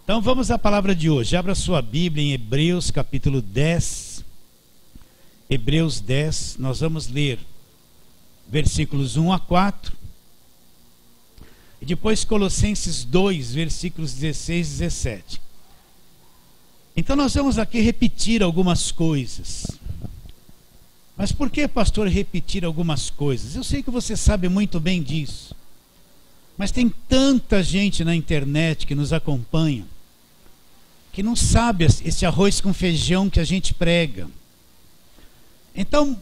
Então vamos à palavra de hoje. Abra sua Bíblia em Hebreus capítulo 10. Hebreus 10, nós vamos ler versículos 1 a 4. E depois Colossenses 2, versículos 16 e 17. Então nós vamos aqui repetir algumas coisas. Mas por que, pastor, repetir algumas coisas? Eu sei que você sabe muito bem disso. Mas tem tanta gente na internet que nos acompanha, que não sabe esse arroz com feijão que a gente prega. Então,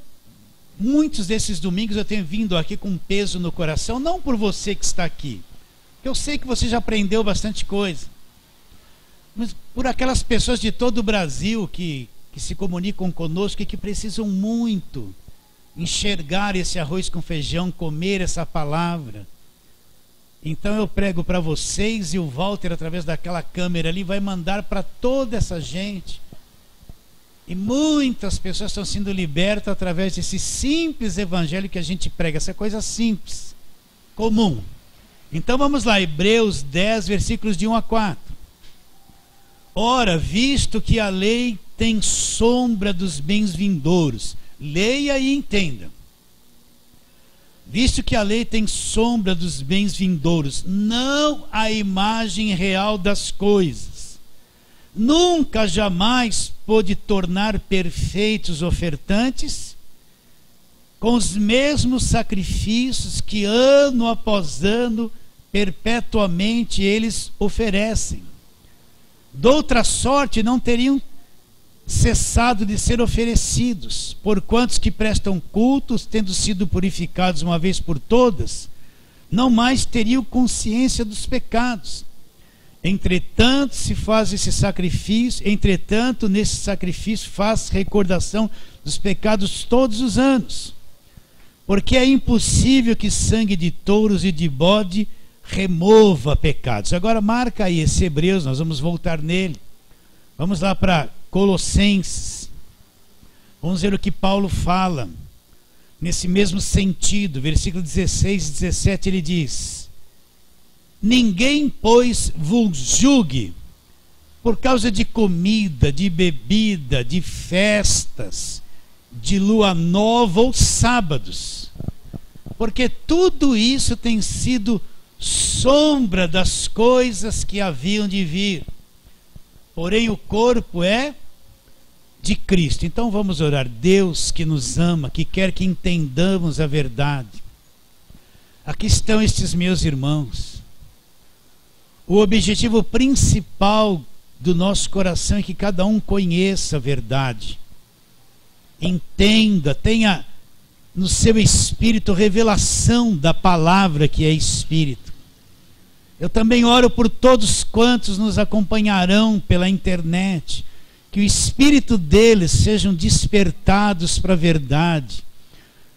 muitos desses domingos eu tenho vindo aqui com peso no coração, não por você que está aqui, eu sei que você já aprendeu bastante coisa, mas por aquelas pessoas de todo o Brasil que se comunicam conosco e que precisam muito enxergar esse arroz com feijão, comer essa palavra. Então eu prego para vocês e o Walter, através daquela câmera ali, vai mandar para toda essa gente. E muitas pessoas estão sendo libertas através desse simples evangelho que a gente prega, essa coisa simples, comum. Então vamos lá, Hebreus 10, versículos de 1 a 4. Ora, visto que a lei tem sombra dos bens vindouros, leia e entenda. Visto que a lei tem sombra dos bens vindouros, não a imagem real das coisas, nunca jamais pôde tornar perfeitos ofertantes com os mesmos sacrifícios que ano após ano perpetuamente eles oferecem. Doutra sorte não teriam cessado de ser oferecidos, porquanto que prestam cultos, tendo sido purificados uma vez por todas, não mais teriam consciência dos pecados. Entretanto, se faz esse sacrifício, entretanto, nesse sacrifício faz recordação dos pecados todos os anos. Porque é impossível que sangue de touros e de bode remova pecados. Agora marca aí esse Hebreus, nós vamos voltar nele. Vamos lá para Colossenses. Vamos ver o que Paulo fala nesse mesmo sentido. Versículo 16 e 17 ele diz: ninguém, pois, vos julgue por causa de comida, de bebida, de festas, de lua nova ou sábados, porque tudo isso tem sido sombra das coisas que haviam de vir. Porém o corpo é de Cristo. Então vamos orar. Deus que nos ama, que quer que entendamos a verdade. Aqui estão estes meus irmãos. O objetivo principal do nosso coração é que cada um conheça a verdade. Entenda, tenha no seu espírito revelação da palavra que é espírito. Eu também oro por todos quantos nos acompanharão pela internet, que o espírito deles sejam despertados para a verdade.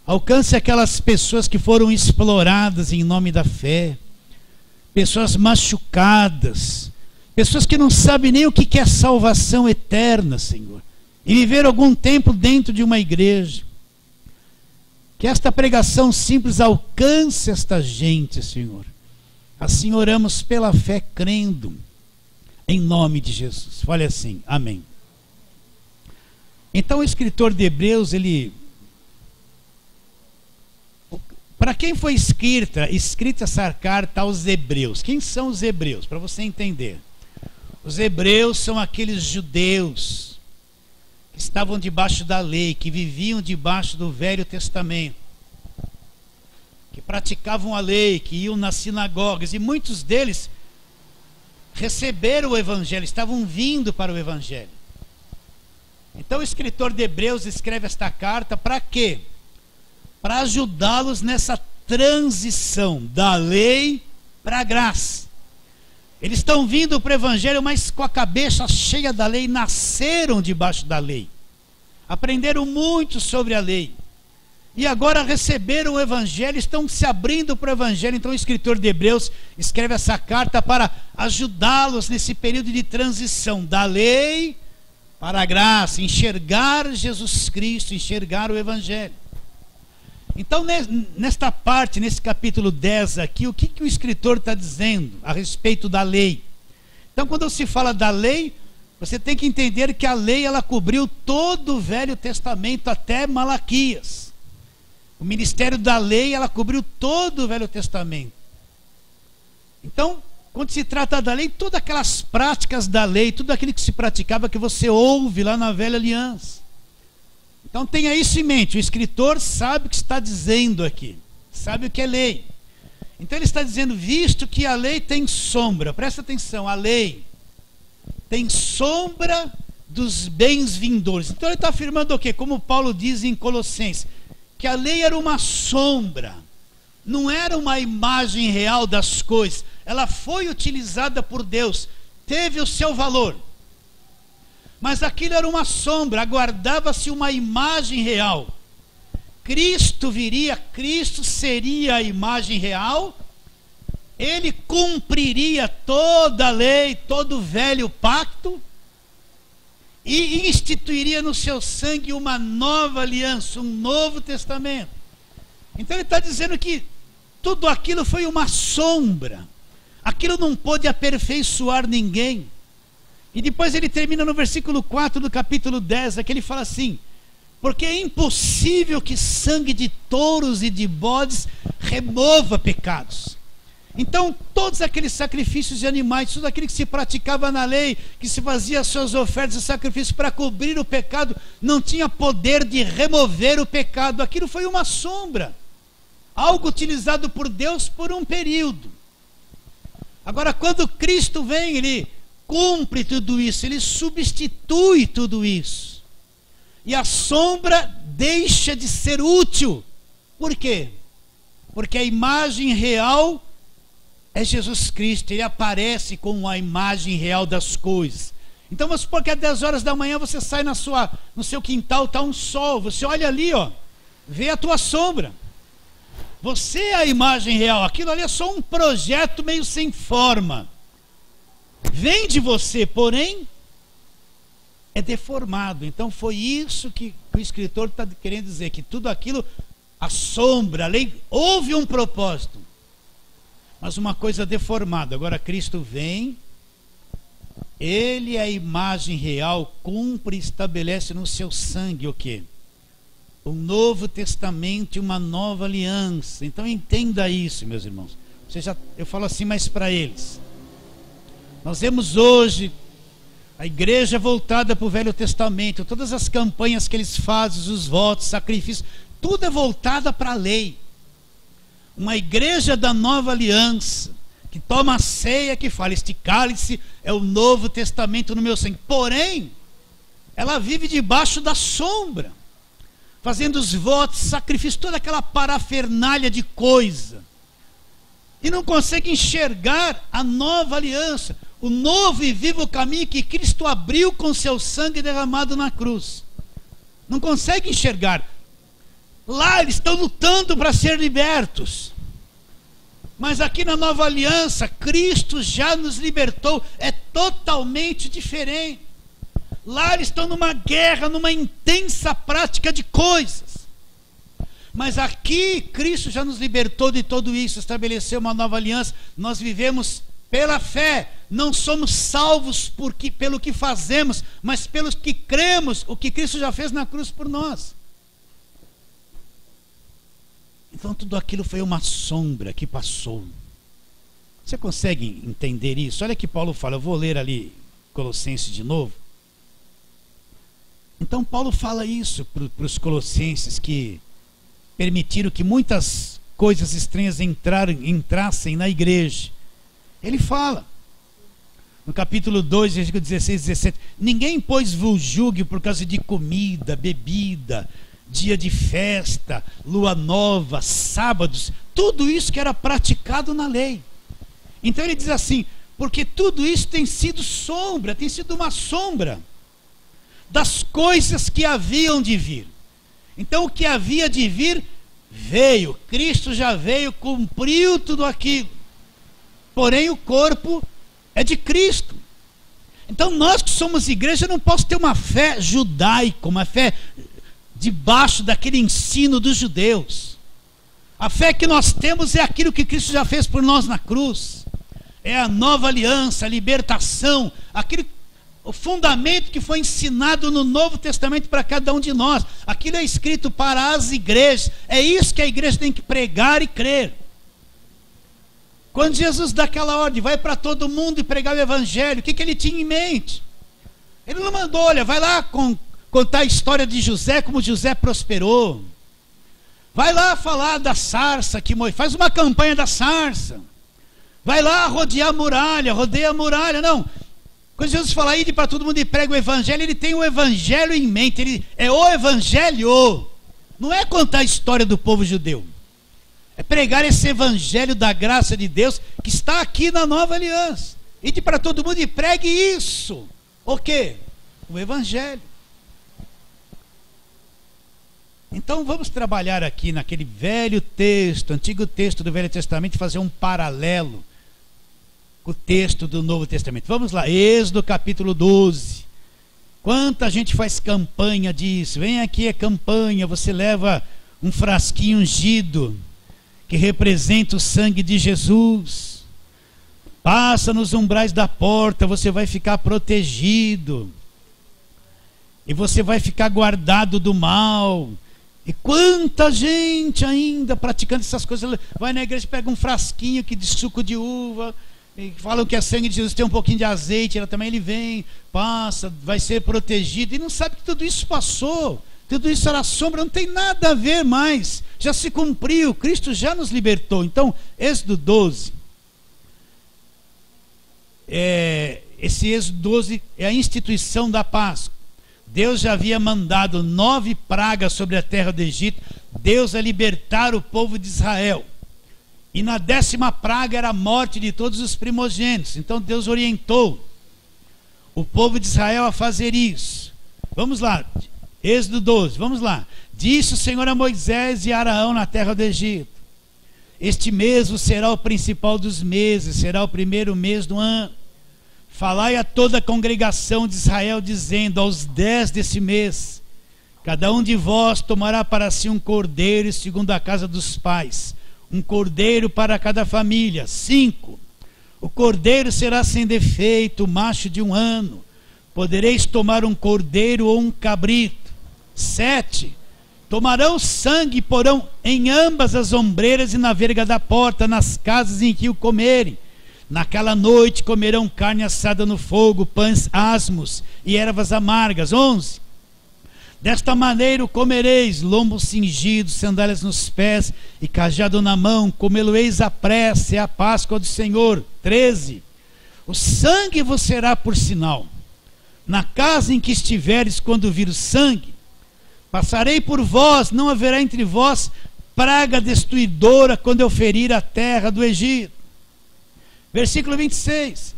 Alcance aquelas pessoas que foram exploradas em nome da fé, pessoas machucadas, pessoas que não sabem nem o que é salvação eterna, Senhor, e viver algum tempo dentro de uma igreja. Que esta pregação simples alcance esta gente, Senhor. Assim oramos pela fé, crendo, em nome de Jesus. Fale assim, amém. Então o escritor de Hebreus, para quem foi escrita essa carta aos hebreus? Quem são os hebreus? Para você entender. Os hebreus são aqueles judeus que estavam debaixo da lei, que viviam debaixo do Velho Testamento, que praticavam a lei, que iam nas sinagogas, e muitos deles receberam o evangelho, estavam vindo para o evangelho. Então o escritor de Hebreus escreve esta carta para quê? Para ajudá-los nessa transição da lei para a graça. Eles estão vindo para o evangelho, mas com a cabeça cheia da lei, nasceram debaixo da lei, aprenderam muito sobre a lei, e agora receberam o evangelho, estão se abrindo para o evangelho. Então o escritor de Hebreus escreve essa carta para ajudá-los nesse período de transição da lei para a graça, enxergar Jesus Cristo, enxergar o evangelho. Então nesta parte, nesse capítulo 10 aqui, o que o escritor está dizendo a respeito da lei? Então, quando se fala da lei, você tem que entender que a lei, ela cobriu todo o Velho Testamento até Malaquias. O ministério da lei, ela cobriu todo o Velho Testamento. Então, quando se trata da lei, todas aquelas práticas da lei, tudo aquilo que se praticava, que você ouve lá na Velha Aliança. Então tenha isso em mente, o escritor sabe o que está dizendo aqui, sabe o que é lei. Então ele está dizendo, visto que a lei tem sombra, presta atenção, a lei tem sombra dos bens vindouros. Então ele está afirmando o quê? Como Paulo diz em Colossenses, que a lei era uma sombra, não era uma imagem real das coisas. Ela foi utilizada por Deus, teve o seu valor. Mas aquilo era uma sombra, aguardava-se uma imagem real. Cristo viria, Cristo seria a imagem real, ele cumpriria toda a lei, todo o velho pacto, e instituiria no seu sangue uma nova aliança, um novo testamento. Então ele está dizendo que tudo aquilo foi uma sombra, aquilo não pôde aperfeiçoar ninguém. E depois ele termina no versículo 4 do capítulo 10, aqui ele fala assim, porque é impossível que sangue de touros e de bodes remova pecados. Então todos aqueles sacrifícios de animais, tudo aquilo que se praticava na lei, que se fazia suas ofertas e sacrifícios para cobrir o pecado, não tinha poder de remover o pecado. Aquilo foi uma sombra, algo utilizado por Deus por um período. Agora quando Cristo vem, ele cumpre tudo isso, ele substitui tudo isso. E a sombra deixa de ser útil. Por quê? Porque a imagem real é Jesus Cristo, ele aparece como a imagem real das coisas. Então vamos supor que às 10 horas da manhã você sai no seu quintal, está um sol, você olha ali, ó, vê a tua sombra. Você é a imagem real, aquilo ali é só um projeto meio sem forma. Vem de você, porém é deformado. Então foi isso que o escritor está querendo dizer, que tudo aquilo, a sombra, a lei, houve um propósito, mas uma coisa deformada. Agora Cristo vem, ele é a imagem real, cumpre e estabelece no seu sangue o quê? Um novo testamento e uma nova aliança. Então entenda isso, meus irmãos. Eu falo assim, mas para eles, nós vemos hoje a igreja voltada para o Velho Testamento, todas as campanhas que eles fazem, os votos, sacrifícios, tudo é voltada para a lei. Uma igreja da nova aliança, que toma a ceia, que fala, este cálice é o novo testamento no meu sangue. Porém, ela vive debaixo da sombra, fazendo os votos, sacrifícios, toda aquela parafernália de coisa. E não consegue enxergar a nova aliança, o novo e vivo caminho que Cristo abriu com seu sangue derramado na cruz. Não consegue enxergar. Lá eles estão lutando para ser libertos. Mas aqui na nova aliança, Cristo já nos libertou. É totalmente diferente. Lá eles estão numa guerra, numa intensa prática de coisas. Mas aqui Cristo já nos libertou de tudo isso, estabeleceu uma nova aliança. Nós vivemos pela fé, não somos salvos pelo que fazemos, mas pelos que cremos o que Cristo já fez na cruz por nós. Então tudo aquilo foi uma sombra que passou. Você consegue entender isso? Olha que Paulo fala, eu vou ler ali Colossenses de novo. Então Paulo fala isso para os colossenses, que permitiram que muitas coisas estranhas entrassem na igreja. Ele fala no capítulo 2, versículo 16 e 17, ninguém, pois, vos julgue por causa de comida, bebida, dia de festa, lua nova, sábados, tudo isso que era praticado na lei. Então ele diz assim, porque tudo isso tem sido sombra, tem sido uma sombra das coisas que haviam de vir. Então o que havia de vir, veio. Cristo já veio, cumpriu tudo aquilo. Porém o corpo é de Cristo. Então nós que somos igreja, não posso ter uma fé judaica, uma fé debaixo daquele ensino dos judeus. A fé que nós temos é aquilo que Cristo já fez por nós na cruz. é a nova aliança, a libertação, o fundamento que foi ensinado no Novo Testamento para cada um de nós. Aquilo é escrito para as igrejas. É isso que a igreja tem que pregar e crer. Quando Jesus dá aquela ordem, vai para todo mundo e pregar o evangelho, o que ele tinha em mente? Ele não mandou, olha, vai lá contar a história de José, como José prosperou. Vai lá falar da sarça que morreu, faz uma campanha da sarça. Vai lá rodeia a muralha, não. Quando Jesus fala aí para todo mundo e prega o evangelho, ele tem o evangelho em mente, ele é o evangelho. Não é contar a história do povo judeu. É pregar esse evangelho da graça de Deus que está aqui na nova aliança. Ide para todo mundo e pregue isso. O quê? O evangelho. Então vamos trabalhar aqui naquele velho texto, antigo texto do Velho Testamento, e fazer um paralelo com o texto do Novo Testamento. Vamos lá, Êxodo capítulo 12. Quanta gente faz campanha disso? Vem aqui, é campanha, você leva um frasquinho ungido, que representa o sangue de Jesus. Passa nos umbrais da porta, você vai ficar protegido. E você vai ficar guardado do mal. E quanta gente ainda praticando essas coisas. Vai na igreja, pega um frasquinho de suco de uva, e falam que é sangue de Jesus, tem um pouquinho de azeite, ele vem, passa, vai ser protegido. E não sabe que tudo isso passou. Tudo isso era sombra, não tem nada a ver mais. Já se cumpriu, Cristo já nos libertou. Então, Êxodo 12. Esse Êxodo 12 é a instituição da Páscoa. Deus já havia mandado 9 pragas sobre a terra do Egito. Deus a libertar o povo de Israel. E na 10ª praga era a morte de todos os primogênitos. Então Deus orientou o povo de Israel a fazer isso. Vamos lá. Êxodo 12, vamos lá. Disse o Senhor a Moisés e a Araão na terra do Egito: este mês será o principal dos meses, será o primeiro mês do ano. Falai a toda a congregação de Israel, dizendo: aos 10 desse mês, cada um de vós tomará para si um cordeiro segundo a casa dos pais, um cordeiro para cada família. 5. O cordeiro será sem defeito, macho de 1 ano. Podereis tomar um cordeiro ou um cabrito. 7. Tomarão sangue e porão em ambas as ombreiras e na verga da porta, nas casas em que o comerem. Naquela noite comerão carne assada no fogo, pães asmos e ervas amargas. 11. Desta maneira o comereis: lombo cingido, sandálias nos pés e cajado na mão, comê-lo-eis à pressa, é a Páscoa do Senhor. 13. O sangue vos será por sinal. Na casa em que estiveres, quando vir o sangue, passarei por vós, não haverá entre vós praga destruidora quando eu ferir a terra do Egito. Versículo 26.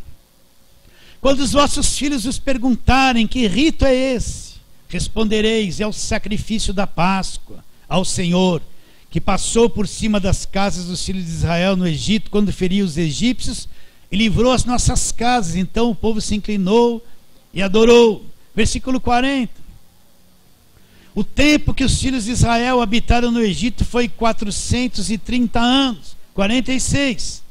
Quando os vossos filhos vos perguntarem: que rito é esse? Respondereis: é o sacrifício da Páscoa ao Senhor, que passou por cima das casas dos filhos de Israel no Egito, quando feriu os egípcios e livrou as nossas casas. Então o povo se inclinou e adorou. Versículo 40. O tempo que os filhos de Israel habitaram no Egito foi 430 anos. 46.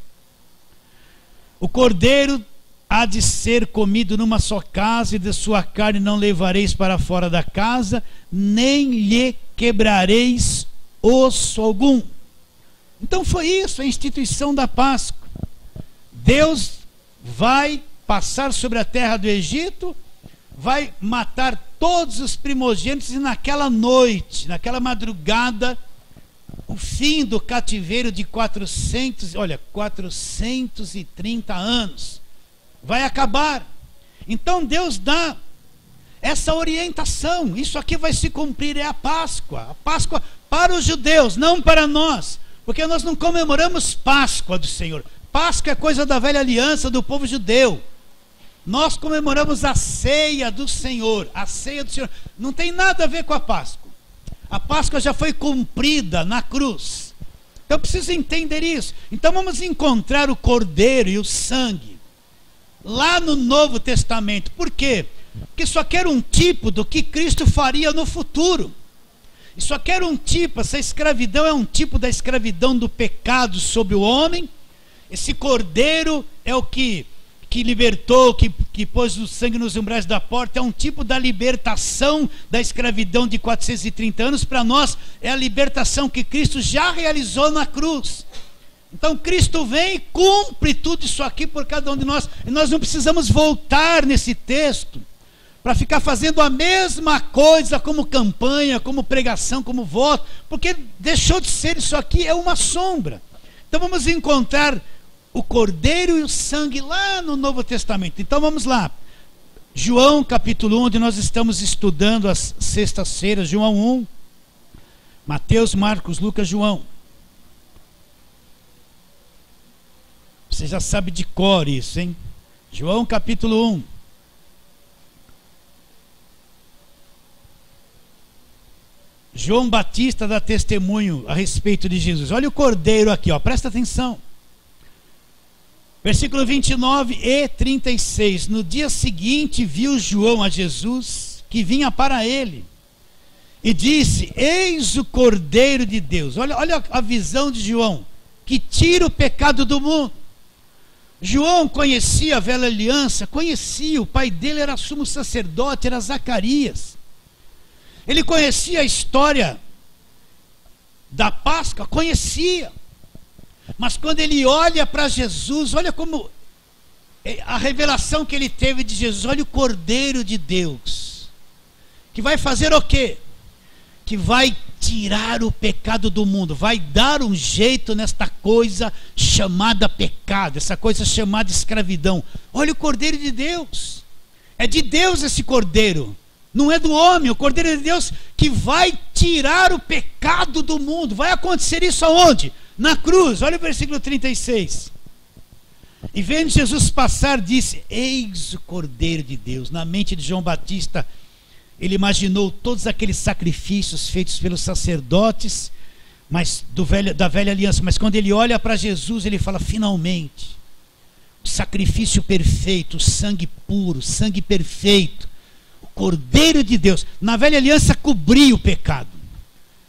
O cordeiro há de ser comido numa só casa, e de sua carne não levareis para fora da casa, nem lhe quebrareis osso algum. Então foi isso, a instituição da Páscoa. Deus vai passar sobre a terra do Egito, vai matar todos os primogênitos, e naquela noite, naquela madrugada, o fim do cativeiro de 430 anos vai acabar. Então Deus dá essa orientação: isso aqui vai se cumprir, é a Páscoa para os judeus, não para nós, porque nós não comemoramos Páscoa do Senhor. Páscoa é coisa da velha aliança, do povo judeu. Nós comemoramos a ceia do Senhor. A ceia do Senhor não tem nada a ver com a Páscoa. A Páscoa já foi cumprida na cruz. Então eu preciso entender isso. Então vamos encontrar o cordeiro e o sangue lá no Novo Testamento. Por quê? Porque isso aqui era um tipo do que Cristo faria no futuro. Isso aqui era um tipo, essa escravidão é um tipo da escravidão do pecado sobre o homem. Esse cordeiro é o que libertou, que pôs o sangue nos umbrais da porta. É um tipo da libertação da escravidão de 430 anos. Para nós é a libertação que Cristo já realizou na cruz. Então Cristo vem e cumpre tudo isso aqui por cada um de nós. E nós não precisamos voltar nesse texto para ficar fazendo a mesma coisa como campanha, como pregação, como voto, porque deixou de ser. Isso aqui é uma sombra. Então vamos encontrar o cordeiro e o sangue lá no Novo Testamento. Então vamos lá, João capítulo 1, onde nós estamos estudando as sextas-feiras. João 1, Mateus, Marcos, Lucas, João. Você já sabe de cor isso, hein? João capítulo 1. João Batista dá testemunho a respeito de Jesus. Olha o cordeiro aqui, ó, presta atenção. Versículo 29 e 36. No dia seguinte viu João a Jesus, que vinha para ele, e disse: eis o Cordeiro de Deus. Olha a visão de João, que tira o pecado do mundo. João conhecia a velha aliança, conhecia, o pai dele era sumo sacerdote, era Zacarias. Ele conhecia a história da Páscoa, conhecia. Mas quando ele olha para Jesus, olha como a revelação que ele teve de Jesus. Olha o Cordeiro de Deus, que vai fazer o quê? Que vai tirar o pecado do mundo, vai dar um jeito nesta coisa chamada pecado, essa coisa chamada escravidão. Olha o Cordeiro de Deus, é de Deus esse Cordeiro, não é do homem. O Cordeiro de Deus que vai tirar o pecado do mundo. Vai acontecer isso aonde? Na cruz. Olha o versículo 36. E vendo Jesus passar, disse: eis o Cordeiro de Deus. Na mente de João Batista, ele imaginou todos aqueles sacrifícios feitos pelos sacerdotes, mas da velha aliança. Mas quando ele olha para Jesus, ele fala: finalmente, o sacrifício perfeito, o sangue puro, o sangue perfeito, o Cordeiro de Deus. Na velha aliança cobria o pecado,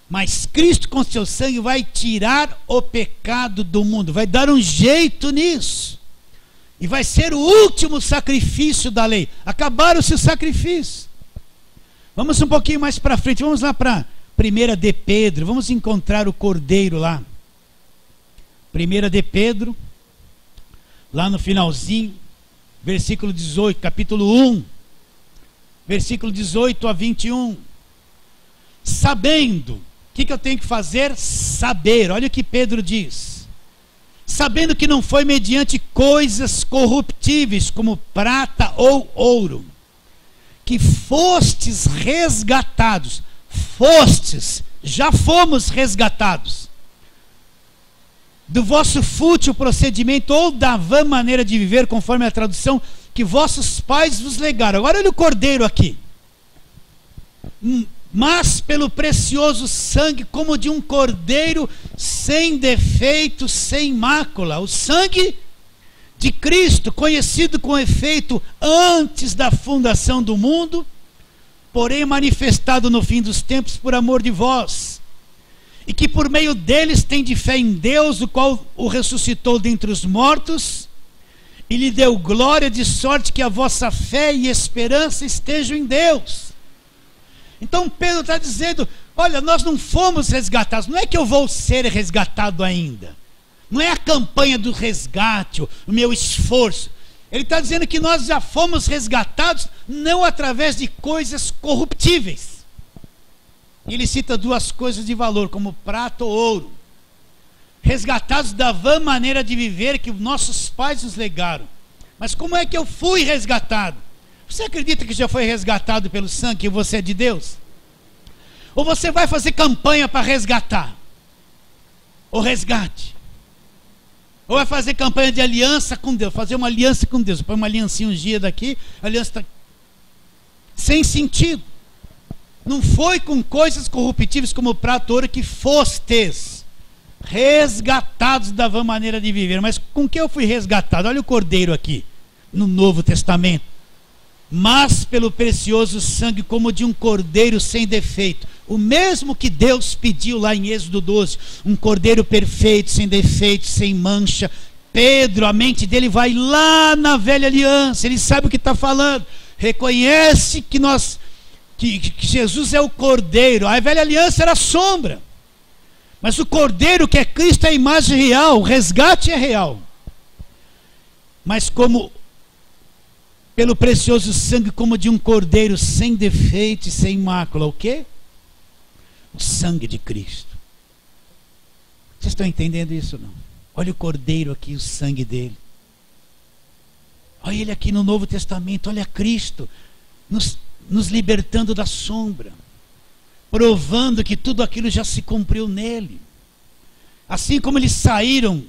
mas Cristo com seu sangue vai tirar o pecado do mundo, vai dar um jeito nisso, e vai ser o último sacrifício da lei. Acabaram-se os sacrifícios. Vamos um pouquinho mais para frente, vamos lá para 1 de Pedro, vamos encontrar o Cordeiro lá. 1 de Pedro, lá no finalzinho, versículo 18, capítulo 1, versículo 18 a 21. Sabendo, o que eu tenho que fazer? Saber. Olha o que Pedro diz: sabendo que não foi mediante coisas corruptíveis, como prata ou ouro, que fostes resgatados. Fostes, já fomos resgatados do vosso fútil procedimento ou da vã maneira de viver, conforme a tradução, que vossos pais vos legaram. Agora olha o Cordeiro aqui. Mas pelo precioso sangue, como de um cordeiro sem defeito, sem mácula, o sangue de Cristo, conhecido com efeito antes da fundação do mundo, porém manifestado no fim dos tempos por amor de vós, e que por meio deles tende fé em Deus, o qual o ressuscitou dentre os mortos e lhe deu glória, de sorte que a vossa fé e esperança estejam em Deus. Então Pedro está dizendo: olha, nós não fomos resgatados, não é que eu vou ser resgatado ainda, não é a campanha do resgate, o meu esforço. Ele está dizendo que nós já fomos resgatados, não através de coisas corruptíveis. Ele cita duas coisas de valor, como prata ou ouro. Resgatados da vã maneira de viver que nossos pais nos legaram. Mas como é que eu fui resgatado? Você acredita que já foi resgatado pelo sangue, que você é de Deus? Ou você vai fazer campanha para resgatar o resgate? Ou vai fazer campanha de aliança com Deus, fazer uma aliança com Deus? Põe uma aliancinha um dia daqui, a aliança está sem sentido. Não foi com coisas corruptíveis como prata ou ouro que fostes resgatados da vã maneira de viver. Mas com que eu fui resgatado? Olha o Cordeiro aqui, no Novo Testamento. Mas pelo precioso sangue, como de um cordeiro sem defeito, o mesmo que Deus pediu lá em Êxodo 12, um cordeiro perfeito, sem defeito, sem mancha, Pedro, a mente dele vai lá na velha aliança, ele sabe o que está falando, reconhece que Jesus é o Cordeiro. A velha aliança era a sombra, mas o Cordeiro, que é Cristo, é a imagem real, o resgate é real. Mas como pelo precioso sangue, como de um cordeiro, sem defeito e sem mácula, o quê? O sangue de Cristo. Vocês estão entendendo isso ou não? Olha o cordeiro aqui, o sangue dele. Olha ele aqui no Novo Testamento, olha Cristo nos libertando da sombra, provando que tudo aquilo já se cumpriu nele. Assim como eles saíram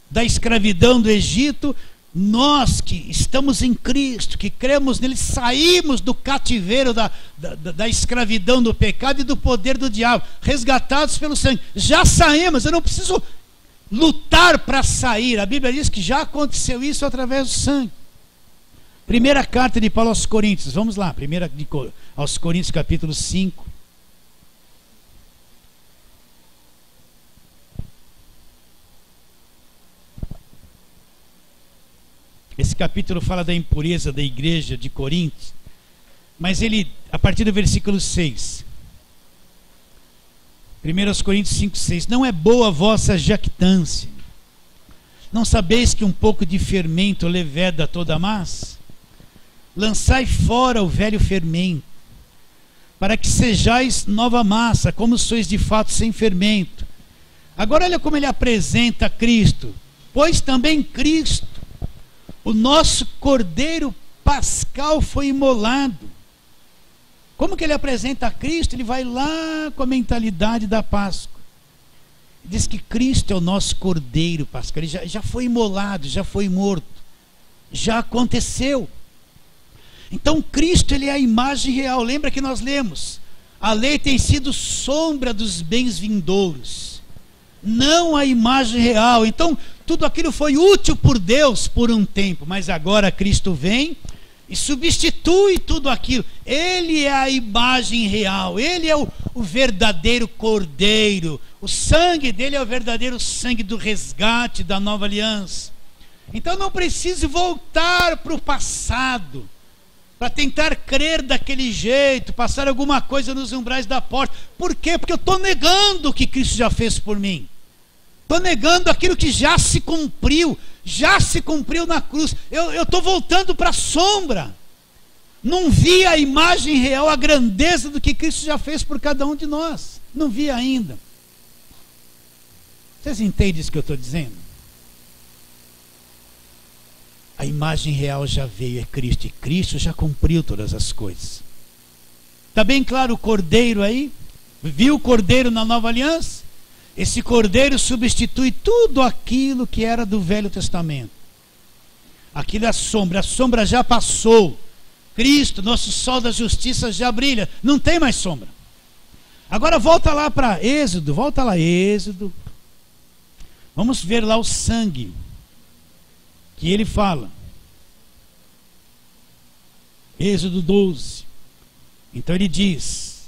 da escravidão do Egito, nós que estamos em Cristo, que cremos nele, saímos do cativeiro da escravidão do pecado e do poder do diabo, resgatados pelo sangue. Já saímos, eu não preciso lutar para sair. A Bíblia diz que já aconteceu isso através do sangue. Primeira carta de Paulo aos Coríntios, vamos lá, aos Coríntios capítulo 5. Esse capítulo fala da impureza da igreja de Corinto, mas ele, a partir do versículo 6, 1 Coríntios 5, 6, não é boa a vossa jactância, não sabeis que um pouco de fermento leveda toda a massa? Lançai fora o velho fermento, para que sejais nova massa, como sois de fato sem fermento. Agora olha como ele apresenta Cristo, pois também Cristo, o nosso Cordeiro Pascal, foi imolado. Como que ele apresenta a Cristo? Ele vai lá com a mentalidade da Páscoa. Ele diz que Cristo é o nosso Cordeiro Pascal. Ele já foi imolado, já foi morto, já aconteceu. Então Cristo, ele é a imagem real. Lembra que nós lemos? A lei tem sido sombra dos bens vindouros, não a imagem real. Então tudo aquilo foi útil por Deus por um tempo, mas agora Cristo vem e substitui tudo aquilo. Ele é a imagem real, ele é o verdadeiro Cordeiro, o sangue dele é o verdadeiro sangue do resgate, da nova aliança. Então não preciso voltar para o passado para tentar crer daquele jeito, passar alguma coisa nos umbrais da porta. Por quê? Porque eu estou negando o que Cristo já fez por mim. Estou negando aquilo que já se cumpriu na cruz. Eu estou voltando para a sombra. Não vi a imagem real, a grandeza do que Cristo já fez por cada um de nós. Não vi ainda. Vocês entendem isso que eu estou dizendo? A imagem real já veio, é Cristo, e Cristo já cumpriu todas as coisas. Está bem claro o Cordeiro aí? Viu o Cordeiro na nova aliança? Esse Cordeiro substitui tudo aquilo que era do Velho Testamento. Aquilo é a sombra já passou. Cristo, nosso sol da justiça, já brilha, não tem mais sombra. Agora volta lá para Êxodo, Êxodo. Vamos ver lá o sangue que ele fala. Êxodo 12. Então ele diz: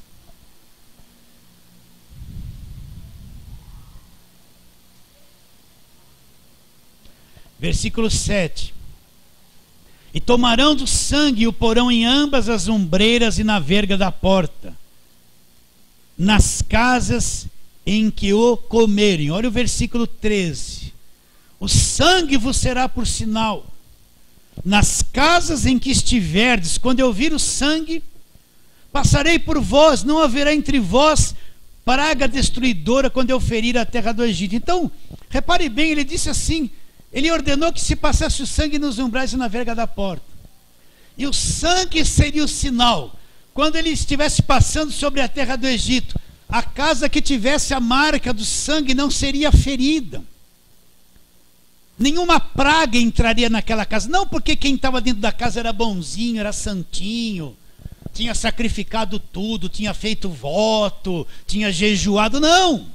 versículo 7: e tomarão do sangue e o porão em ambas as ombreiras e na verga da porta, nas casas em que o comerem. Olha o versículo 13: o sangue vos será por sinal nas casas em que estiverdes. Quando eu vir o sangue, passarei por vós, não haverá entre vós praga destruidora quando eu ferir a terra do Egito. Então, repare bem, ele disse assim, ele ordenou que se passasse o sangue nos umbrais e na verga da porta. E o sangue seria o sinal. Quando ele estivesse passando sobre a terra do Egito, a casa que tivesse a marca do sangue não seria ferida. Nenhuma praga entraria naquela casa. Não porque quem estava dentro da casa era bonzinho, era santinho, tinha sacrificado tudo, tinha feito voto, tinha jejuado. Não,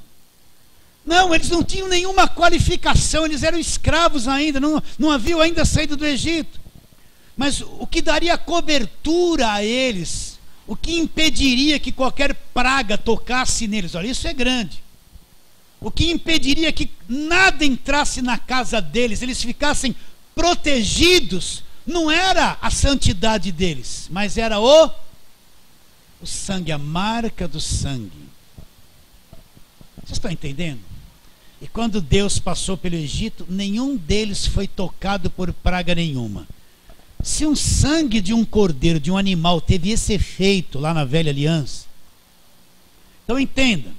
eles não tinham nenhuma qualificação, eles eram escravos ainda, não haviam ainda saído do Egito. Mas o que daria cobertura a eles, o que impediria que qualquer praga tocasse neles, olha, isso é grande. o que impediria que nada entrasse na casa deles, eles ficassem protegidos, não era a santidade deles, mas era o sangue, a marca do sangue. Vocês estão entendendo? E quando Deus passou pelo Egito, nenhum deles foi tocado por praga nenhuma. Se um sangue de um cordeiro, de um animal, teve esse efeito lá na velha aliança, então entenda,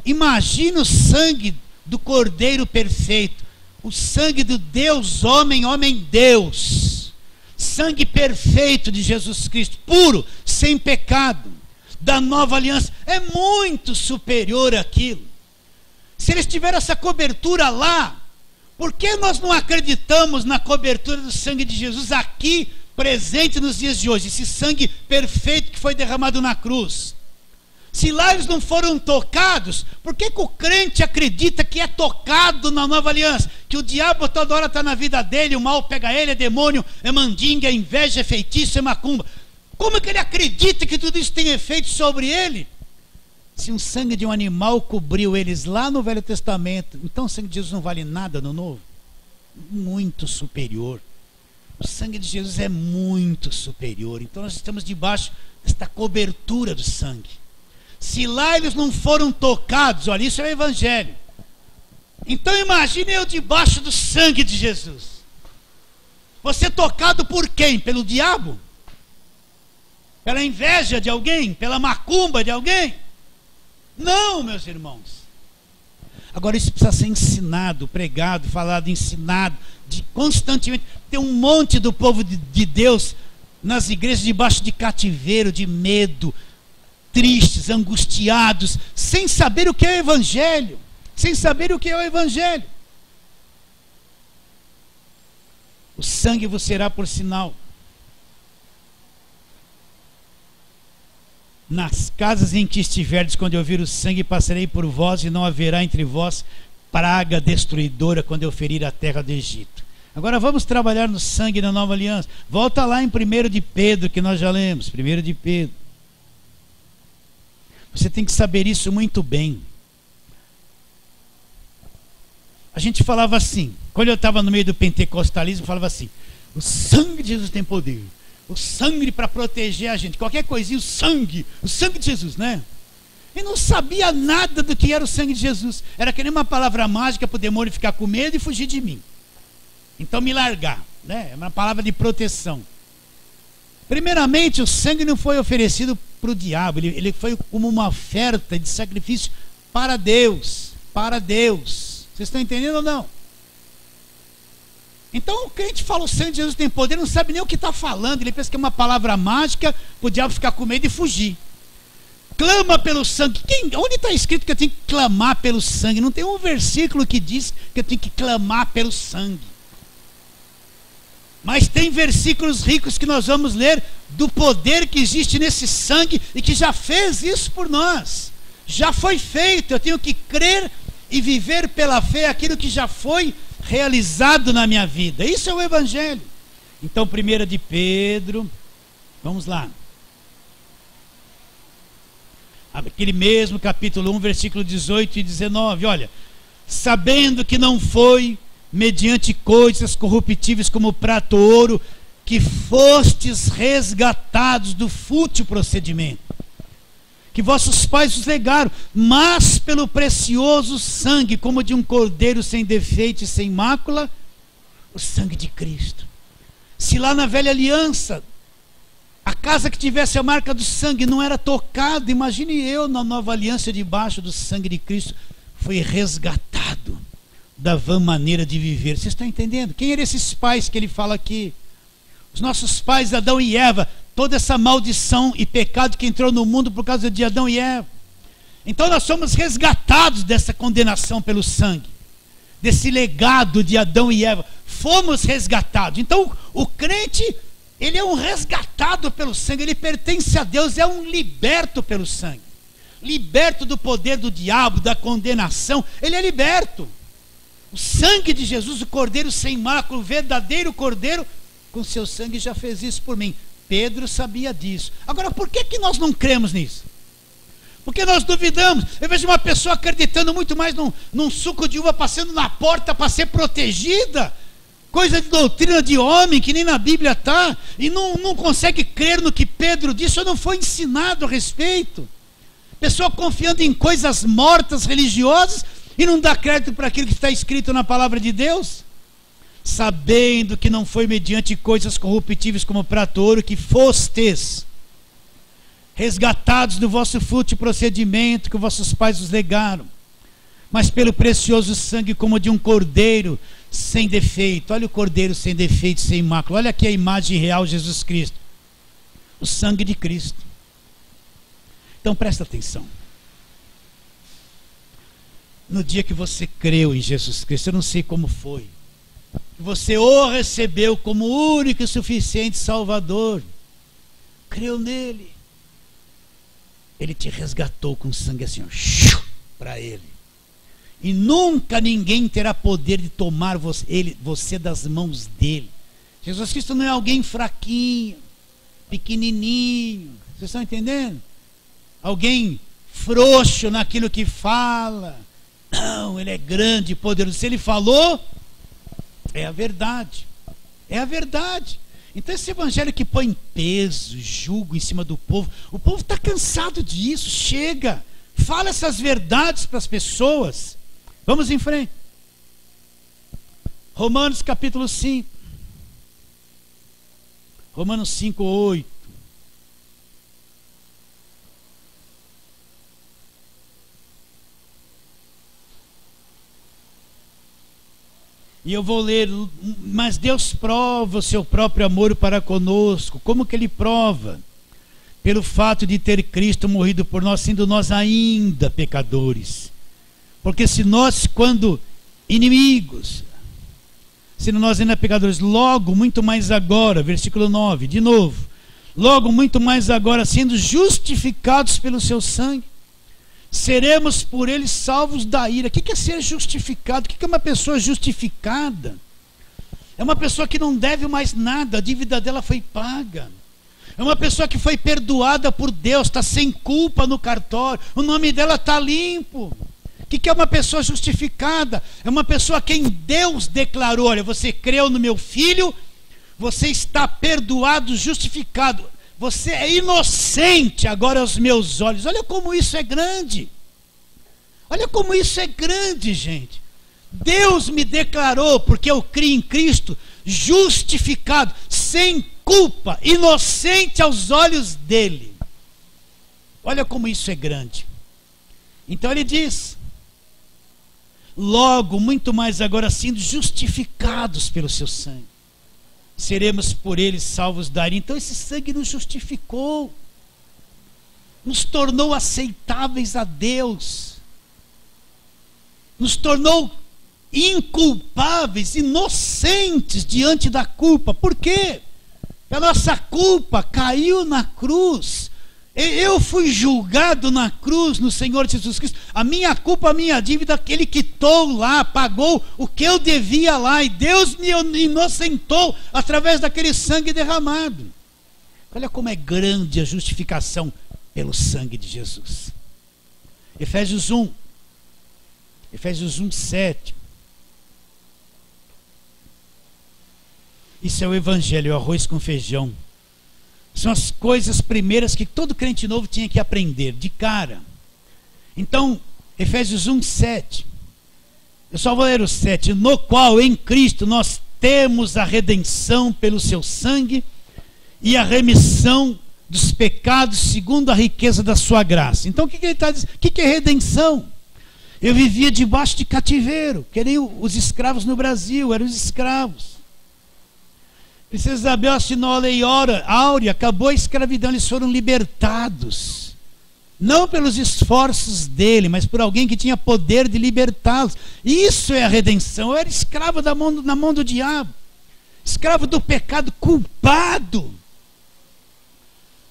imagina o sangue do cordeiro perfeito, o sangue do Deus homem, homem Deus, sangue perfeito de Jesus Cristo, puro, sem pecado, da nova aliança, é muito superior àquilo. Se eles tiveram essa cobertura lá, por que nós não acreditamos na cobertura do sangue de Jesus aqui, presente nos dias de hoje? Esse sangue perfeito que foi derramado na cruz. Se lá eles não foram tocados, por que o crente acredita que é tocado na nova aliança? Que o diabo toda hora está na vida dele, o mal pega ele, é demônio, é mandinga, é inveja, é feitiço, é macumba. Como que ele acredita que tudo isso tem efeito sobre ele? Se um sangue de um animal cobriu eles lá no Velho Testamento, então o sangue de Jesus não vale nada no Novo? Muito superior. O sangue de Jesus é muito superior. Então nós estamos debaixo desta cobertura do sangue. Se lá eles não foram tocados, olha, isso é o Evangelho. Então imagine eu debaixo do sangue de Jesus. Você tocado por quem? Pelo diabo? Pela inveja de alguém? Pela macumba de alguém? Não, meus irmãos. Agora isso precisa ser ensinado, pregado, falado, ensinado, constantemente. Tem um monte do povo de Deus nas igrejas debaixo de cativeiro, de medo, tristes, angustiados, sem saber o que é o Evangelho. Sem saber o que é o Evangelho. O sangue vos será por sinal. Nas casas em que estiverdes, quando eu vir o sangue, passarei por vós, e não haverá entre vós praga destruidora quando eu ferir a terra do Egito. Agora vamos trabalhar no sangue da nova aliança. Volta lá em 1 de Pedro, que nós já lemos. 1 de Pedro. Você tem que saber isso muito bem. A gente falava assim, quando eu estava no meio do pentecostalismo, falava assim: o sangue de Jesus tem poder. O sangue para proteger a gente, qualquer coisinha, o sangue de Jesus, né? Eu não sabia nada do que era o sangue de Jesus. Era que nem uma palavra mágica para o demônio ficar com medo e fugir de mim. Então me largar, né? É uma palavra de proteção. Primeiramente, o sangue não foi oferecido para o diabo, ele foi como uma oferta de sacrifício para Deus. Para Deus. Vocês estão entendendo ou não? Então o crente fala: o sangue de Jesus tem poder, não sabe nem o que está falando. Ele pensa que é uma palavra mágica para o diabo ficar com medo e fugir. Clama pelo sangue. Onde está escrito que eu tenho que clamar pelo sangue? Não tem um versículo que diz que eu tenho que clamar pelo sangue. Mas tem versículos ricos que nós vamos ler do poder que existe nesse sangue e que já fez isso por nós. Já foi feito. Eu tenho que crer e viver pela fé aquilo que já foi realizado na minha vida. Isso é o Evangelho. Então 1 de Pedro, vamos lá, aquele mesmo capítulo 1, versículo 18 e 19. Olha: sabendo que não foi mediante coisas corruptíveis como prata ou ouro que fostes resgatados do fútil procedimento que vossos pais os legaram, mas pelo precioso sangue, como de um cordeiro sem defeito e sem mácula, o sangue de Cristo. Se lá na velha aliança a casa que tivesse a marca do sangue não era tocada, imagine eu na nova aliança debaixo do sangue de Cristo. Foi resgatado da vã maneira de viver. Vocês estão entendendo? Quem eram esses pais que ele fala aqui? Os nossos pais, Adão e Eva. Toda essa maldição e pecado que entrou no mundo por causa de Adão e Eva. Então nós somos resgatados dessa condenação pelo sangue, desse legado de Adão e Eva. Fomos resgatados. Então o crente, ele é um resgatado pelo sangue. Ele pertence a Deus, é um liberto pelo sangue. Liberto do poder do diabo, da condenação. Ele é liberto. O sangue de Jesus, o cordeiro sem mácula, o verdadeiro cordeiro, com seu sangue já fez isso por mim. Pedro sabia disso. Agora, por que nós não cremos nisso? Porque nós duvidamos. Eu vejo uma pessoa acreditando muito mais num suco de uva passando na porta para ser protegida. Coisa de doutrina de homem, que nem na Bíblia está. E não consegue crer no que Pedro disse, ou não foi ensinado a respeito. Pessoa confiando em coisas mortas, religiosas, e não dá crédito para aquilo que está escrito na palavra de Deus. Sabendo que não foi mediante coisas corruptíveis como prata ou ouro que fostes resgatados do vosso fútil procedimento que vossos pais os legaram, mas pelo precioso sangue como de um cordeiro sem defeito. Olha o cordeiro sem defeito, sem mácula. Olha aqui a imagem real de Jesus Cristo. O sangue de Cristo. Então presta atenção. No dia que você creu em Jesus Cristo, eu não sei como foi, você o recebeu como único e suficiente Salvador, creu nele, ele te resgatou com sangue assim, para ele. E nunca ninguém terá poder de tomar você das mãos dele. Jesus Cristo não é alguém fraquinho, pequenininho. Vocês estão entendendo? Alguém frouxo naquilo que fala. Não, ele é grande e poderoso. Se ele falou, é a verdade. É a verdade. Então esse evangelho que põe peso, jugo em cima do povo, o povo está cansado disso. Chega, fala essas verdades para as pessoas. Vamos em frente. Romanos capítulo 5. Romanos 5, 8. E eu vou ler, mas Deus prova o seu próprio amor para conosco. Como que ele prova? Pelo fato de ter Cristo morrido por nós, sendo nós ainda pecadores. Porque se nós, quando inimigos, sendo nós ainda pecadores, logo, muito mais agora, versículo 9, de novo, logo, muito mais agora, sendo justificados pelo seu sangue, seremos por ele salvos da ira. O que é ser justificado? O que é uma pessoa justificada? É uma pessoa que não deve mais nada, a dívida dela foi paga. É uma pessoa que foi perdoada por Deus, está sem culpa no cartório, o nome dela está limpo. O que é uma pessoa justificada? É uma pessoa a quem Deus declarou: olha, você creu no meu filho, você está perdoado, justificado. Você é inocente agora aos meus olhos. Olha como isso é grande. Olha como isso é grande, gente. Deus me declarou, porque eu criei em Cristo, justificado, sem culpa, inocente aos olhos dele. Olha como isso é grande. Então ele diz: logo, muito mais agora, sendo justificados pelo seu sangue, seremos por ele salvos da ira. Então esse sangue nos justificou, nos tornou aceitáveis a Deus, nos tornou inculpáveis, inocentes diante da culpa. Por quê? A nossa culpa caiu na cruz. Eu fui julgado na cruz no Senhor Jesus Cristo. A minha culpa, a minha dívida, ele quitou lá, pagou o que eu devia lá, e Deus me inocentou através daquele sangue derramado. Olha como é grande a justificação pelo sangue de Jesus. Efésios 1, 7. Isso é o evangelho, o arroz com feijão. São as coisas primeiras que todo crente novo tinha que aprender, de cara. Então, Efésios 1, 7. Eu só vou ler o 7. No qual, em Cristo, nós temos a redenção pelo seu sangue e a remissão dos pecados segundo a riqueza da sua graça. Então, o que ele está dizendo? O que é redenção? Eu vivia debaixo de cativeiro, que nem os escravos no Brasil, eram os escravos. Princesa Isabel assinou a lei áurea, acabou a escravidão, eles foram libertados. Não pelos esforços dele, mas por alguém que tinha poder de libertá-los. Isso é a redenção. Eu era escravo na mão do diabo, escravo do pecado, culpado.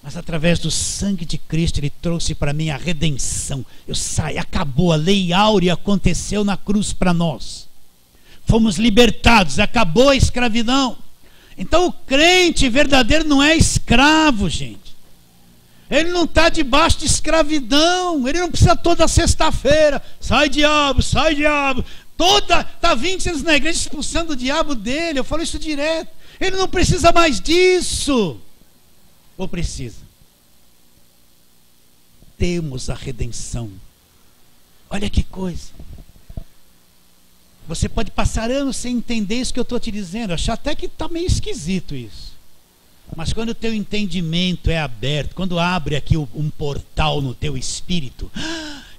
Mas através do sangue de Cristo, ele trouxe para mim a redenção. Eu saí, acabou, a lei áurea aconteceu na cruz para nós. Fomos libertados, acabou a escravidão. Então o crente verdadeiro não é escravo, gente. Ele não está debaixo de escravidão. Ele não precisa toda sexta-feira, sai diabo, sai diabo. Está 20 anos na igreja expulsando o diabo dele. Eu falo isso direto. Ele não precisa mais disso. Ou precisa? Temos a redenção. Olha que coisa. Você pode passar anos sem entender isso que eu estou te dizendo, achar até que está meio esquisito isso. Mas quando o teu entendimento é aberto, quando abre aqui um portal no teu espírito,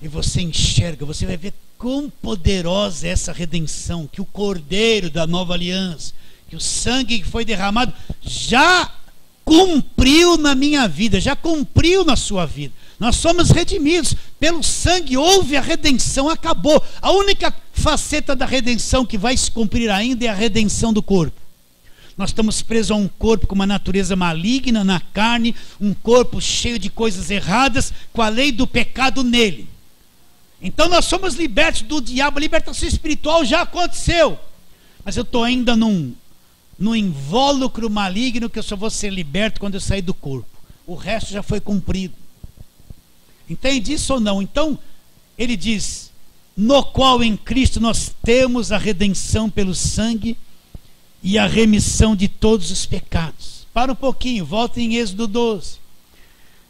e você enxerga, você vai ver quão poderosa é essa redenção, que o Cordeiro da nova aliança, que o sangue que foi derramado, já cumpriu na minha vida, já cumpriu na sua vida. Nós somos redimidos, pelo sangue houve a redenção, acabou. A única faceta da redenção que vai se cumprir ainda é a redenção do corpo. Nós estamos presos a um corpo com uma natureza maligna na carne, um corpo cheio de coisas erradas, com a lei do pecado nele. Então nós somos libertos do diabo, a libertação espiritual já aconteceu. Mas eu estou ainda num invólucro maligno que eu só vou ser liberto quando eu sair do corpo. O resto já foi cumprido. Entende isso ou não? Então, ele diz, no qual em Cristo nós temos a redenção pelo sangue e a remissão de todos os pecados. Para um pouquinho, volta em Êxodo 12.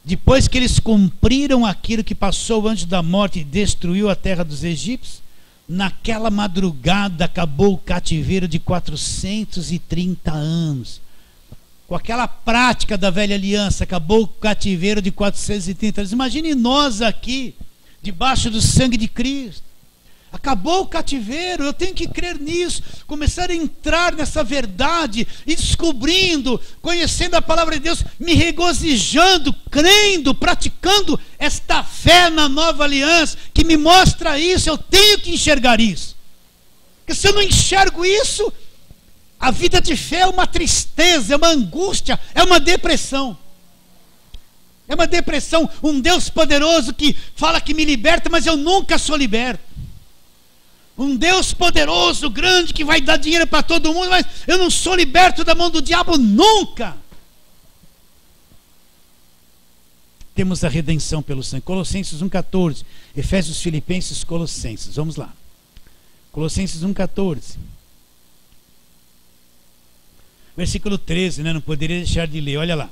Depois que eles cumpriram aquilo que passou antes da morte e destruiu a terra dos egípcios, naquela madrugada acabou o cativeiro de 430 anos. Com aquela prática da velha aliança, acabou o cativeiro de 430 anos. Imagine nós aqui, debaixo do sangue de Cristo. Acabou o cativeiro, eu tenho que crer nisso, começar a entrar nessa verdade e descobrindo, conhecendo a palavra de Deus, me regozijando, crendo, praticando esta fé na nova aliança, que me mostra isso. Eu tenho que enxergar isso, porque se eu não enxergo isso, a vida de fé é uma tristeza, é uma angústia, é uma depressão. É uma depressão, um Deus poderoso que fala que me liberta, mas eu nunca sou liberto. Um Deus poderoso, grande, que vai dar dinheiro para todo mundo, mas eu não sou liberto da mão do diabo nunca. Temos a redenção pelo sangue. Colossenses 1,14. Efésios, Filipenses, Colossenses. Vamos lá. Colossenses 1,14. Versículo 13, né? Não poderia deixar de ler, olha lá.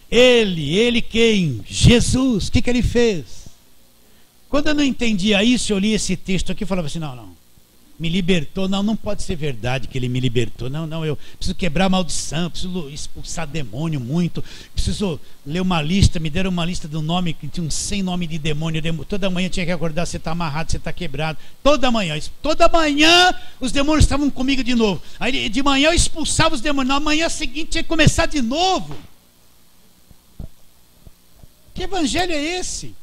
Ele quem? Jesus. O que ele fez? Quando eu não entendia isso, eu li esse texto aqui e falava assim, não, me libertou, não pode ser verdade que ele me libertou, não, eu preciso quebrar a maldição, preciso expulsar demônio muito, preciso ler uma lista, me deram uma lista do nome, que tinha uns 100 nomes de demônio, toda manhã tinha que acordar, você está amarrado, você está quebrado, toda manhã os demônios estavam comigo de novo, aí de manhã eu expulsava os demônios, na manhã seguinte tinha que começar de novo. Que evangelho é esse?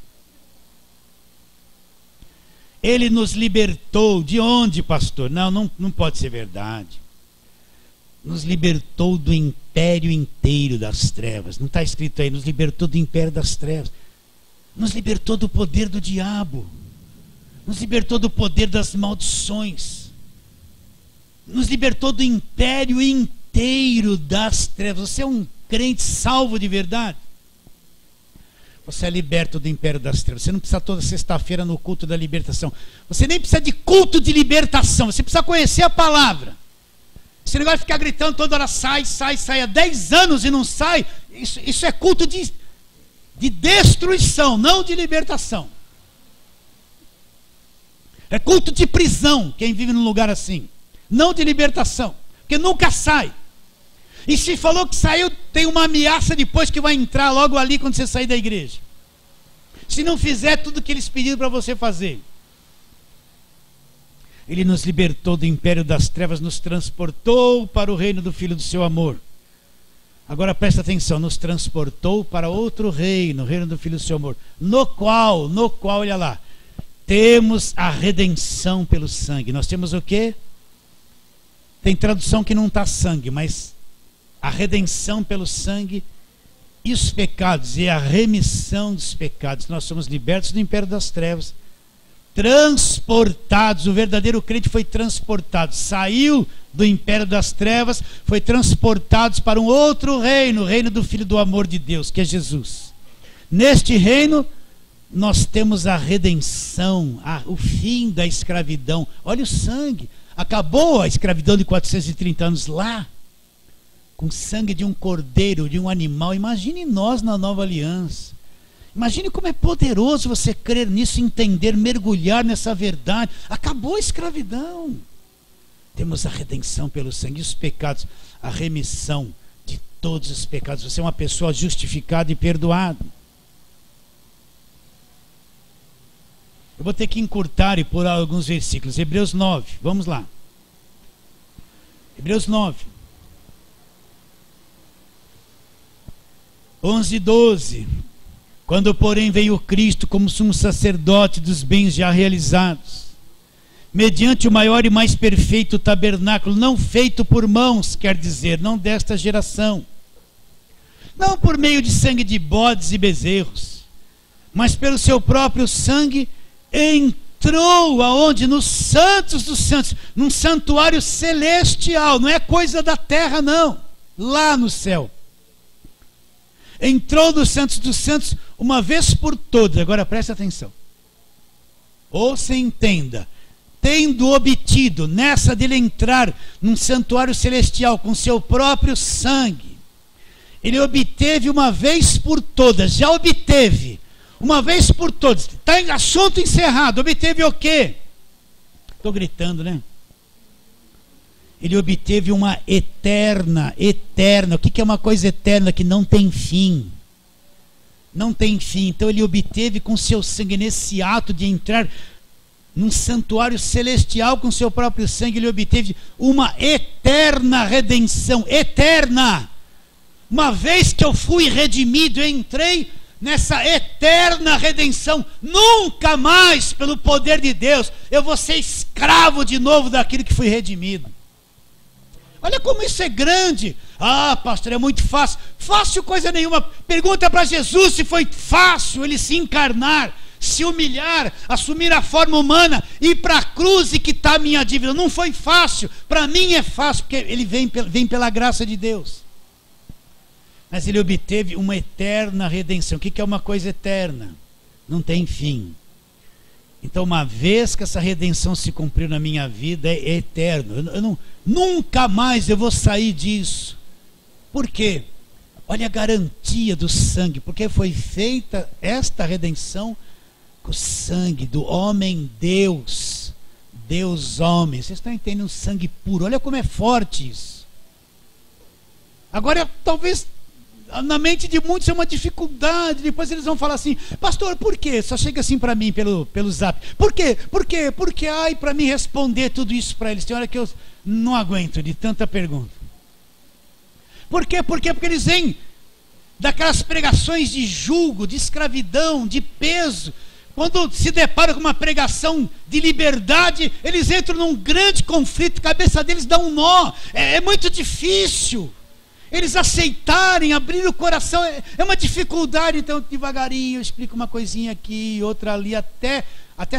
Ele nos libertou. De onde, pastor? Não pode ser verdade. Nos libertou do império inteiro das trevas. Não está escrito aí, nos libertou do império das trevas. Nos libertou do poder do diabo. Nos libertou do poder das maldições. Nos libertou do império inteiro das trevas. Você é um crente salvo de verdade? Você é liberto do império das trevas. Você não precisa toda sexta-feira no culto da libertação. Você nem precisa de culto de libertação. Você precisa conhecer a palavra. Esse negócio de ficar gritando toda hora, sai há 10 anos e não sai. Isso é culto de destruição, não de libertação. É culto de prisão, quem vive num lugar assim. Não de libertação, porque nunca sai. E se falou que saiu, tem uma ameaça depois que vai entrar logo ali quando você sair da igreja. Se não fizer tudo o que eles pediram para você fazer. Ele nos libertou do império das trevas, nos transportou para o reino do Filho do seu amor. Agora presta atenção, nos transportou para outro reino, o reino do Filho do seu amor. No qual, olha lá, temos a redenção pelo sangue. Nós temos o quê? Tem tradução que não está sangue, mas a redenção pelo sangue e os pecados, e a remissão dos pecados. Nós somos libertos do império das trevas, transportados. O verdadeiro crente foi transportado, saiu do império das trevas, foi transportado para um outro reino, o reino do Filho do amor de Deus, que é Jesus. Neste reino, nós temos a redenção, o fim da escravidão. Olha o sangue. Acabou a escravidão de 430 anos lá, com sangue de um cordeiro, de um animal. Imagine nós na nova aliança. Imagine como é poderoso você crer nisso, entender, mergulhar nessa verdade. Acabou a escravidão. Temos a redenção pelo sangue, e os pecados, a remissão de todos os pecados. Você é uma pessoa justificada e perdoada. Eu vou ter que encurtar e pôr alguns versículos. Hebreus 9, vamos lá. Hebreus 9. 11 e 12. Quando, porém, veio Cristo como sumo sacerdote dos bens já realizados, mediante o maior e mais perfeito tabernáculo, não feito por mãos, quer dizer, não desta geração, não por meio de sangue de bodes e bezerros, mas pelo seu próprio sangue, entrou aonde? Nos santos dos santos, num santuário celestial, não é coisa da terra não, lá no céu. Entrou nos santos dos santos uma vez por todas. Agora preste atenção, ouça e entenda. Tendo obtido, nessa dele entrar num santuário celestial com seu próprio sangue, ele obteve uma vez por todas, já obteve uma vez por todas, está em assunto encerrado. Obteve o quê? Estou gritando, né? Ele obteve uma eterna. O que é uma coisa eterna? Que não tem fim. Não tem fim. Então ele obteve com seu sangue, nesse ato de entrar num santuário celestial com seu próprio sangue, ele obteve uma eterna redenção. Eterna. Uma vez que eu fui redimido, eu entrei nessa eterna redenção. Nunca mais, pelo poder de Deus, eu vou ser escravo de novo daquilo que fui redimido. Olha como isso é grande. Ah, pastor, é muito fácil. Fácil coisa nenhuma. Pergunta para Jesus se foi fácil ele se encarnar, se humilhar, assumir a forma humana, ir para a cruz e quitar a minha dívida. Não foi fácil. Para mim é fácil, porque ele vem pela graça de Deus. Mas ele obteve uma eterna redenção. O que é uma coisa eterna? Não tem fim. Então, uma vez que essa redenção se cumpriu na minha vida, é eterno. Nunca mais eu vou sair disso. Por quê? Olha a garantia do sangue. Porque foi feita esta redenção com o sangue do homem Deus. Deus homem. Vocês estão entendendo? Sangue puro. Olha como é forte isso. Agora, talvez na mente de muitos é uma dificuldade. Depois eles vão falar assim: pastor, por quê? Só chega assim para mim pelo zap. Por quê? Porque ai, para mim responder tudo isso para eles, tem hora que eu não aguento de tanta pergunta. Por quê? Porque eles vêm daquelas pregações de julgo, de escravidão, de peso. Quando se deparam com uma pregação de liberdade, eles entram num grande conflito, a cabeça deles dá um nó. É muito difícil eles aceitarem, abrir o coração. É uma dificuldade. Então devagarinho eu explico uma coisinha aqui, outra ali, até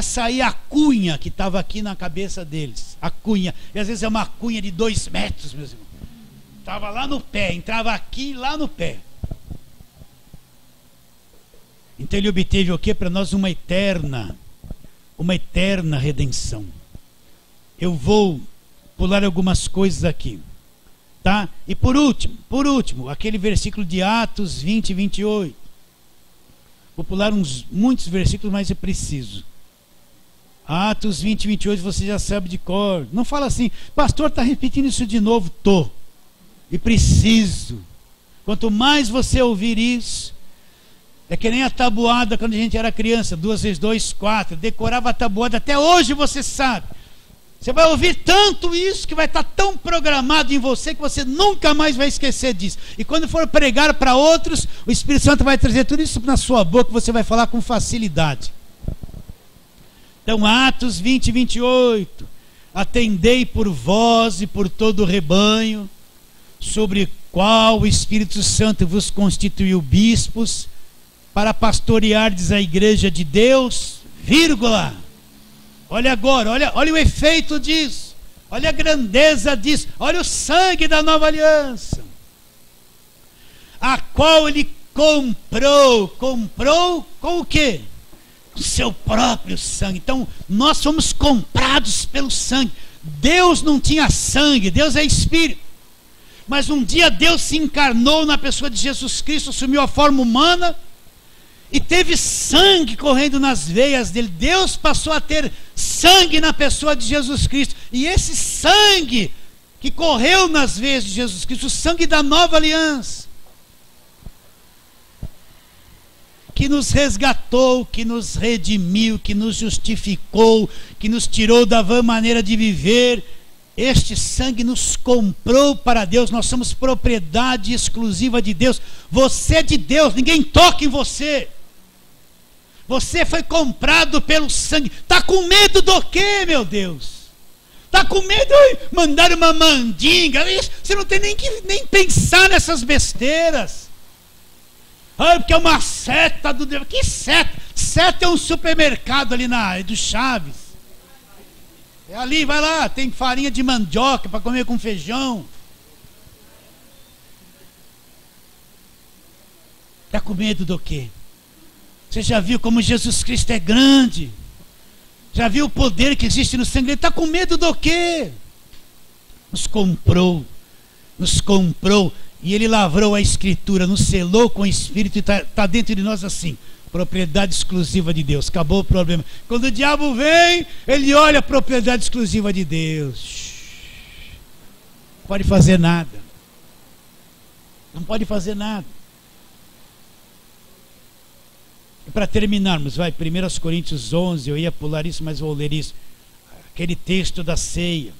sair a cunha que estava aqui na cabeça deles. A cunha, e às vezes é uma cunha de 2 metros, meus irmãos. Estava lá no pé, entrava aqui, lá no pé. Então ele obteve o que? Para nós uma eterna redenção. Eu vou pular algumas coisas aqui, tá? E por último, aquele versículo de Atos 20 e 28. Vou pular muitos versículos, mas é preciso. Atos 20 e 28 você já sabe de cor. Não fala assim: pastor, está repetindo isso de novo. Tô. E preciso. Quanto mais você ouvir isso, é que nem a tabuada quando a gente era criança. 2 vezes 2, 4. Decorava a tabuada, até hoje você sabe. Você vai ouvir tanto isso que vai estar tão programado em você que você nunca mais vai esquecer disso. E quando for pregar para outros, o Espírito Santo vai trazer tudo isso na sua boca, você vai falar com facilidade. Então, Atos 20 e 28. Atendei por vós e por todo o rebanho, sobre qual o Espírito Santo vos constituiu bispos, para pastoreardes a igreja de Deus, vírgula. Olha agora, olha o efeito disso, olha a grandeza disso, olha o sangue da nova aliança, a qual ele comprou com o quê? O seu próprio sangue. Então nós fomos comprados pelo sangue. Deus não tinha sangue, Deus é espírito. Mas um dia Deus se encarnou na pessoa de Jesus Cristo, assumiu a forma humana e teve sangue correndo nas veias dele. Deus passou a ter sangue na pessoa de Jesus Cristo. E esse sangue que correu nas veias de Jesus Cristo, o sangue da nova aliança, que nos resgatou, que nos redimiu, que nos justificou, que nos tirou da vã maneira de viver. Este sangue nos comprou para Deus. Nós somos propriedade exclusiva de Deus. Você é de Deus, ninguém toca em você. Você foi comprado pelo sangue. Está com medo do quê, meu Deus? Está com medo de mandar uma mandinga? Você não tem nem pensar nessas besteiras. Porque é uma seta do Deus. Que seta? Seta é um supermercado ali do Chaves. É ali, vai lá, tem farinha de mandioca para comer com feijão. Está com medo do quê? Você já viu como Jesus Cristo é grande? Já viu o poder que existe no sangue? Ele está com medo do quê? Nos comprou. E Ele lavrou a Escritura, nos selou com o Espírito e está dentro de nós assim. Propriedade exclusiva de Deus. Acabou o problema. Quando o diabo vem, ele olha a propriedade exclusiva de Deus. Não pode fazer nada. Não pode fazer nada. E para terminarmos, 1 Coríntios 11, eu ia pular isso, mas vou ler isso. Aquele texto da ceia.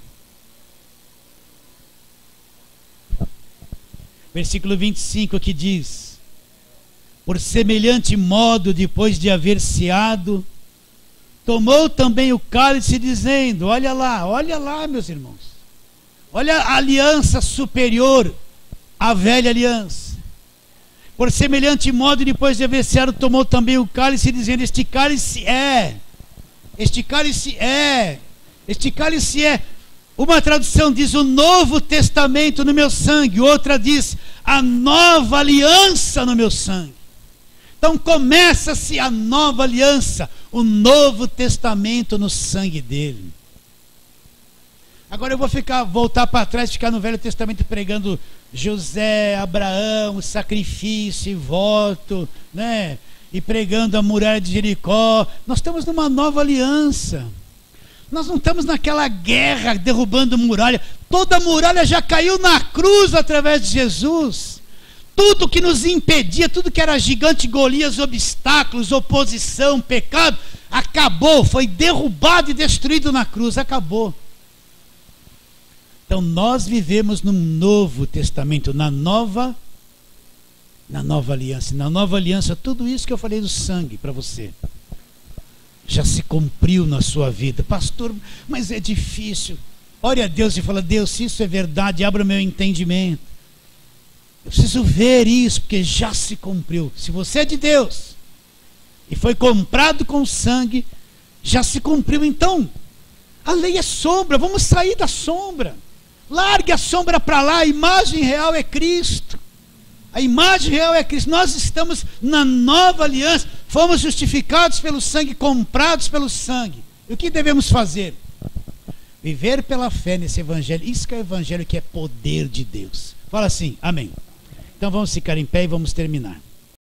Versículo 25 que diz: por semelhante modo, depois de haver ceado, tomou também o cálice, dizendo: olha lá, meus irmãos, olha a aliança superior à velha aliança. Por semelhante modo, depois de haver ceado, tomou também o cálice, dizendo: este cálice é. Uma tradução diz: o Novo Testamento no meu sangue. Outra diz: a nova aliança no meu sangue. Então começa-se a nova aliança, o Novo Testamento no sangue dele. Agora eu vou voltar para trás, ficar no Velho Testamento pregando José, Abraão, sacrifício e voto, né? E pregando a muralha de Jericó. Nós estamos numa nova aliança. Nós não estamos naquela guerra derrubando muralha. Toda muralha já caiu na cruz através de Jesus. Tudo que nos impedia, tudo que era gigante, Golias, obstáculos, oposição, pecado, acabou, foi derrubado e destruído na cruz, acabou. Então nós vivemos num Novo Testamento, na nova aliança. Na nova aliança, tudo isso que eu falei do sangue para você já se cumpriu na sua vida. Pastor, mas é difícil. Ore a Deus e fala: Deus, se isso é verdade, abra o meu entendimento. Eu preciso ver isso, porque já se cumpriu. Se você é de Deus e foi comprado com sangue, já se cumpriu. Então, a lei é sombra, vamos sair da sombra. Largue a sombra para lá, a imagem real é Cristo. A imagem real é Cristo. Nós estamos na nova aliança, fomos justificados pelo sangue, comprados pelo sangue. E o que devemos fazer? Viver pela fé nesse evangelho. Isso que é o evangelho, que é poder de Deus. Fala assim, amém. Então vamos ficar em pé e vamos terminar.